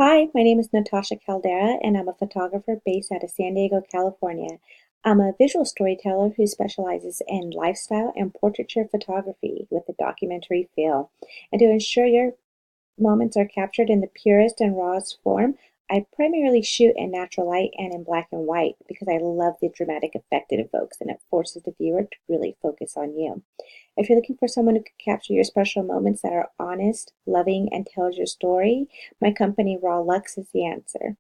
Hi, my name is Natasha Caldera, and I'm a photographer based out of San Diego, California. I'm a visual storyteller who specializes in lifestyle and portraiture photography with a documentary feel. And to ensure your moments are captured in the purest and rawest form, I primarily shoot in natural light and in black and white because I love the dramatic effect it evokes and it forces the viewer to really focus on you. If you're looking for someone who can capture your special moments that are honest, loving, and tells your story, my company Raw Lux is the answer.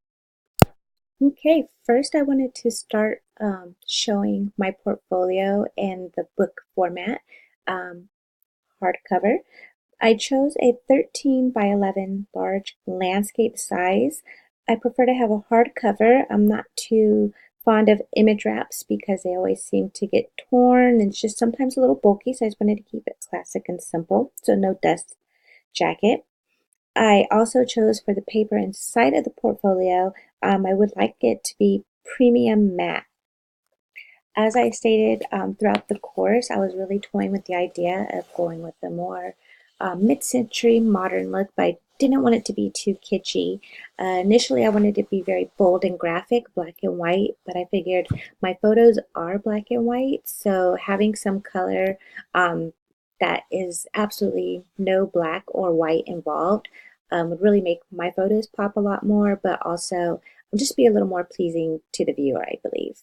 Okay, first I wanted to start showing my portfolio in the book format, um, hardcover. I chose a 13 by 11 large landscape size. I prefer to have a hardcover. I'm not too fond of image wraps because they always seem to get torn and it's just sometimes a little bulky, so I just wanted to keep it classic and simple, so no dust jacket. I also chose for the paper inside of the portfolio, I would like it to be premium matte. As I stated throughout the course, I was really toying with the idea of going with a more mid-century modern look, but I didn't want it to be too kitschy. Initially, I wanted it to be very bold and graphic, black and white, but I figured my photos are black and white, so having some color that is absolutely no black or white involved would really make my photos pop a lot more, but also just be a little more pleasing to the viewer, I believe.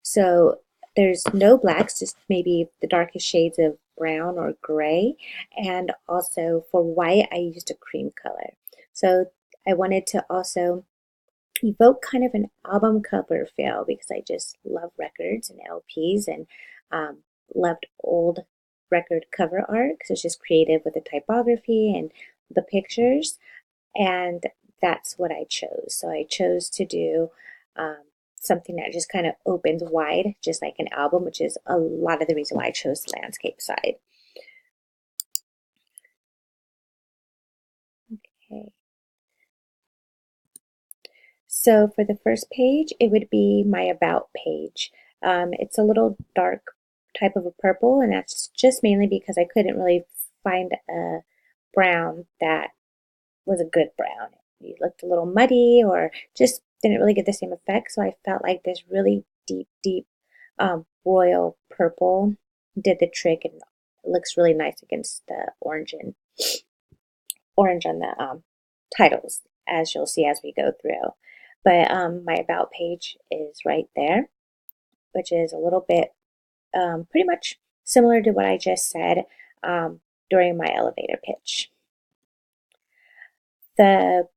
So there's no blacks, just maybe the darkest shades of brown or gray. And also for white, I used a cream color. So I wanted to also evoke kind of an album cover feel because I just love records and LPs and um, loved old record cover art because it's just creative with the typography and the pictures. And that's what I chose. So I chose to do um, something that just kind of opens wide, just like an album, which is a lot of the reason why I chose the landscape side. Okay. So for the first page, it would be my about page. It's a little dark type of a purple, and that's just mainly because I couldn't really find a brown that was a good brown. It looked a little muddy or just didn't really get the same effect. So I felt like this really deep royal purple did the trick and it looks really nice against the orange on the titles, as you'll see as we go through. But my about page is right there, which is a little bit pretty much similar to what I just said during my elevator pitch. The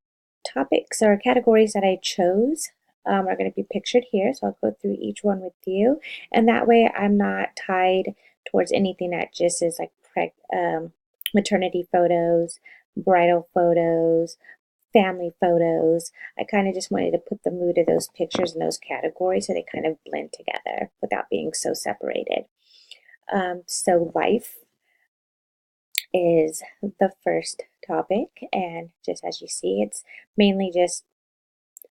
topics or categories that I chose are going to be pictured here. So I'll go through each one with you. And that way I'm not tied towards anything that just is like maternity photos, bridal photos, family photos. I kind of just wanted to put the mood of those pictures in those categories so they kind of blend together without being so separated. So life is the first topic, and just as you see, it's mainly just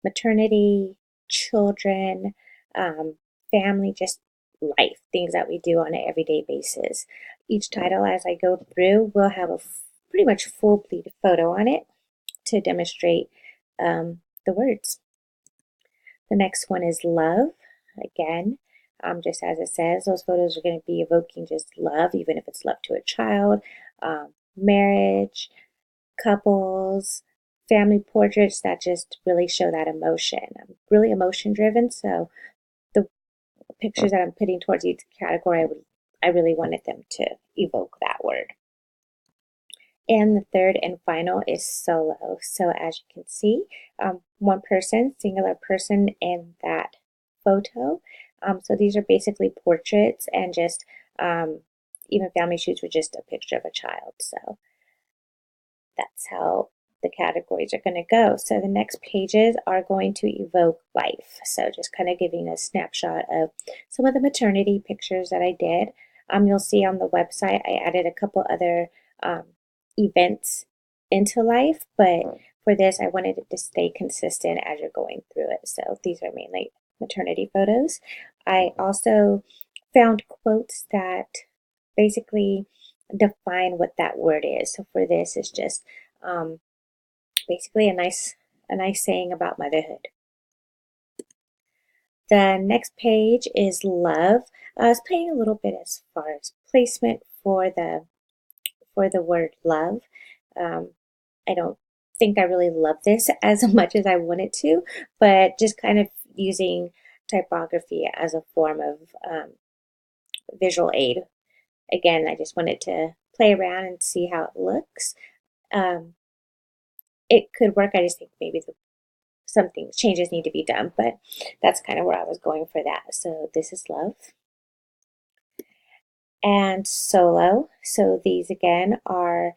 maternity, children, family, just life, things that we do on an everyday basis. Each title, as I go through, will have a pretty much full bleed photo on it to demonstrate the words. The next one is love. Again, just as it says, those photos are going to be evoking just love, even if it's love to a child, marriage, couples, family portraits that just really show that emotion. I'm really emotion driven, so the pictures that I'm putting towards each category, I really wanted them to evoke that word. And the third and final is solo. So as you can see, one person, singular person in that photo. So these are basically portraits and just even family shoots with just a picture of a child. So that's how the categories are going to go. So the next pages are going to evoke life. So just kind of giving a snapshot of some of the maternity pictures that I did. You'll see on the website I added a couple other events into life, but for this I wanted it to stay consistent as you're going through it. So these are mainly maternity photos. I also found quotes that basically define what that word is. So for this, it's just basically a nice a nice saying about motherhood. The next page is love. I was playing a little bit as far as placement for the word love. Um, I don't think I really love this as much as I wanted to, but just kind of using typography as a form of visual aid. Again, I just wanted to play around and see how it looks. Um, it could work. I just think maybe some things, changes need to be done, but that's kind of where I was going for that. So this is love. And solo. So these again are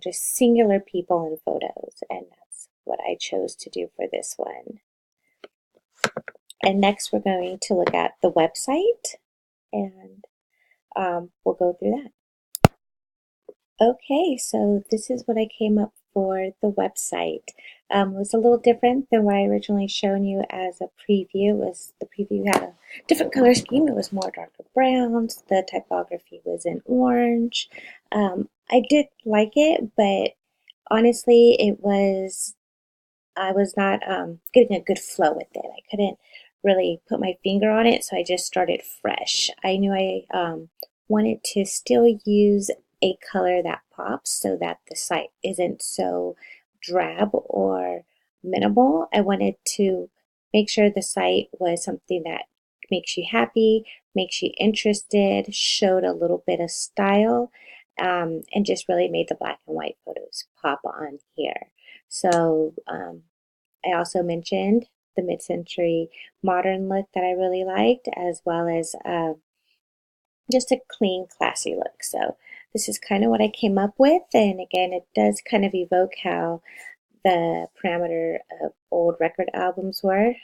just singular people in photos, and that's what I chose to do for this one. And next we're going to look at the website, and we'll go through that. Okay, so this is what I came up for the website. It was a little different than what I originally shown you as a preview. The preview had a different color scheme. It was more darker browns. The typography was in orange. I did like it, but honestly, I was not getting a good flow with it. I couldn't really put my finger on it, so I just started fresh. I knew I wanted to still use a color that pops so that the site isn't so drab or minimal. I wanted to make sure the site was something that makes you happy, makes you interested, showed a little bit of style, and just really made the black and white photos pop on here. So I also mentioned the mid-century modern look that I really liked, as well as just a clean, classy look. So this is kind of what I came up with. And again, it does kind of evoke how the parameter of old record albums were.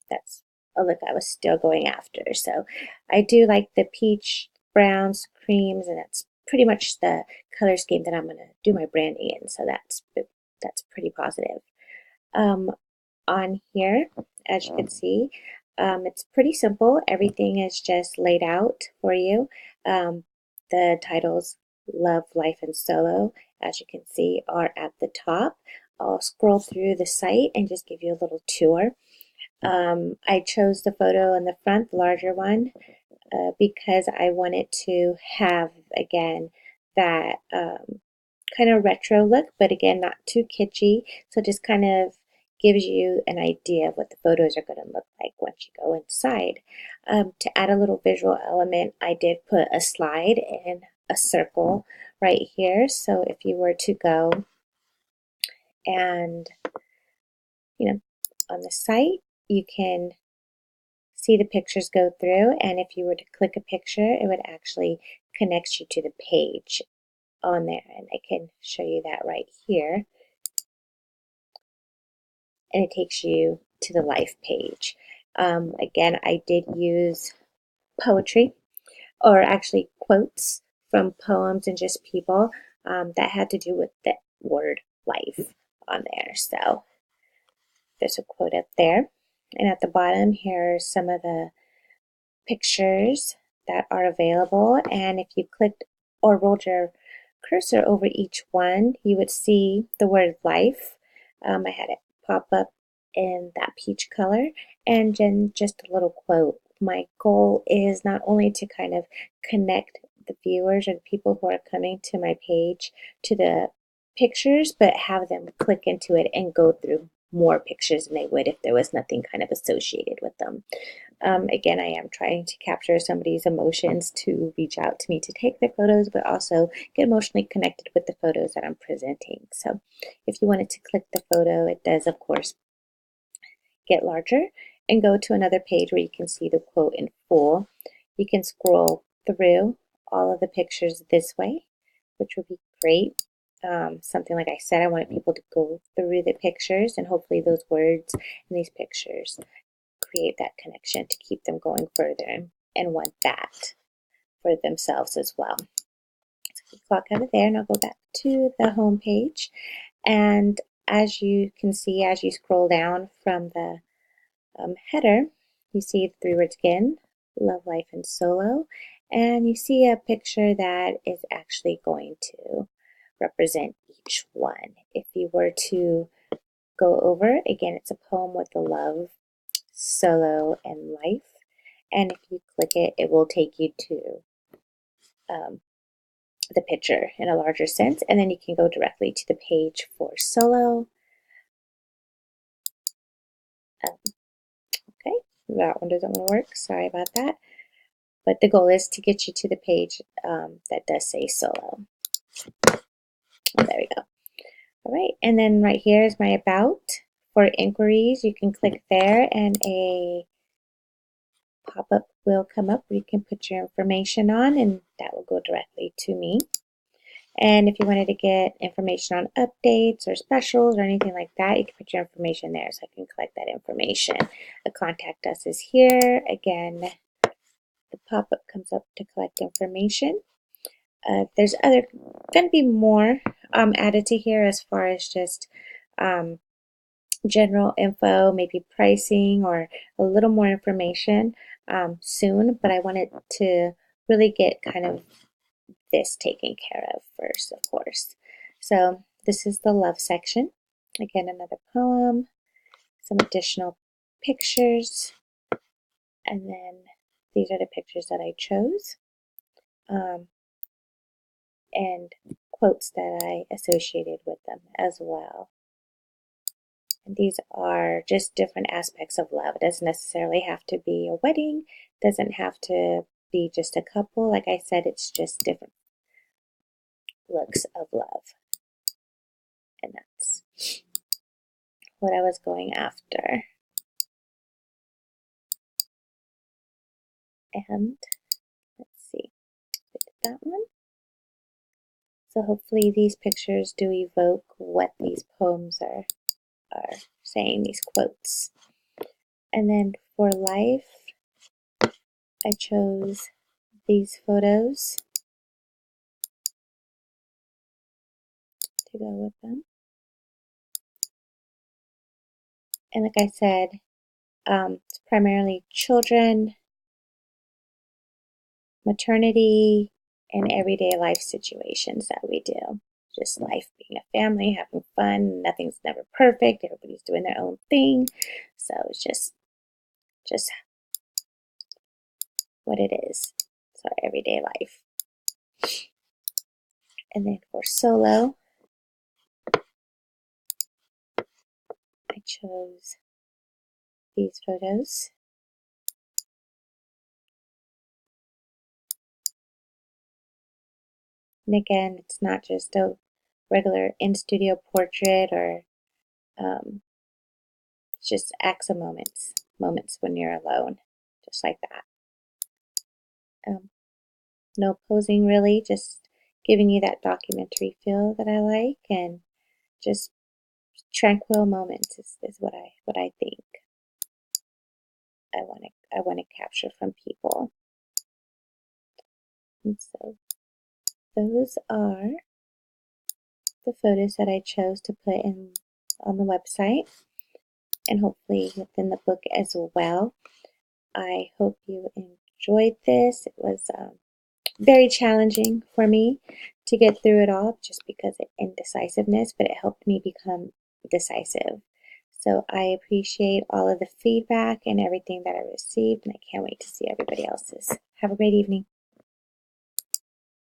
That's a look I was still going after. So I do like the peach, browns, creams, and that's pretty much the color scheme that I'm going to do my branding in. So that's pretty positive. On here, as you can see, it's pretty simple. Everything is just laid out for you. The titles Love, Life, and Solo, as you can see, are at the top. I'll scroll through the site and just give you a little tour. I chose the photo in the front, the larger one, because I wanted to have, again, that kind of retro look, but again, not too kitschy. So just kind of gives you an idea of what the photos are going to look like once you go inside. To add a little visual element, I did put a slide and a circle right here. So if you were to go and, on the site, you can see the pictures go through, and if you were to click a picture, it would actually connect you to the page on there, and I can show you that right here. And it takes you to the life page. Again, I did use poetry, or actually quotes from poems and just people that had to do with the word life on there. So there's a quote up there. And at the bottom, here are some of the pictures that are available. And if you clicked or rolled your cursor over each one, you would see the word life. I had it pop up in that peach color, and then just a little quote. My goal is not only to kind of connect the viewers or the people who are coming to my page to the pictures, but have them click into it and go through more pictures than they would if there was nothing kind of associated with them. Again, I am trying to capture somebody's emotions to reach out to me to take their photos, but also get emotionally connected with the photos that I'm presenting. So if you wanted to click the photo, it does, of course, get larger and go to another page where you can see the quote in full. You can scroll through all of the pictures this way, which would be great. Something like I said, I wanted people to go through the pictures, and hopefully those words in these pictures create that connection to keep them going further and want that for themselves as well. So clock out of there, and I'll go back to the home page. And as you can see, as you scroll down from the header, you see the three words again, Love, Life, and Solo. And you see a picture that is actually going to represent each one. If you were to go over. Again, it's a poem with the love, solo, and life. And if you click it, it will take you to the picture in a larger sense. And then you can go directly to the page for solo. Okay, that one doesn't want to work. Sorry about that. But the goal is to get you to the page that does say solo. Oh, there we go. All right, and then right here is my about. For inquiries, you can click there and a pop-up will come up where you can put your information on, and that will go directly to me. And if you wanted to get information on updates or specials or anything like that, you can put your information there so I can collect that information. The contact us is here. Again, the pop-up comes up to collect information. There's going to be more added to here as far as just general info, maybe pricing or a little more information soon, but I wanted to really get kind of this taken care of first, of course. So this is the love section. Again, another poem, some additional pictures, and then these are the pictures that I chose, and quotes that I associated with them as well. And these are just different aspects of love. It doesn't necessarily have to be a wedding, it doesn't have to be just a couple. Like I said, it's just different looks of love. And that's what I was going after. And let's see, that one. So hopefully these pictures do evoke what these poems are saying, these quotes. And then for life, I chose these photos to go with them. And like I said, it's primarily children, maternity, and everyday life situations that we do. Just life, being a family, having fun. Nothing's never perfect. Everybody's doing their own thing. So it's just what it is. It's our everyday life. And then for solo, I chose these photos. And again, it's not just a regular in-studio portrait or it's just acts of moments when you're alone, just like that. No posing really, just giving you that documentary feel that I like, and just tranquil moments is what I think I want to capture from people. And so those are the photos that I chose to put in on the website, and hopefully within the book as well. I hope you enjoyed this. It was very challenging for me to get through it all just because of indecisiveness, but it helped me become decisive. So I appreciate all of the feedback and everything that I received, and I can't wait to see everybody else's. Have a great evening.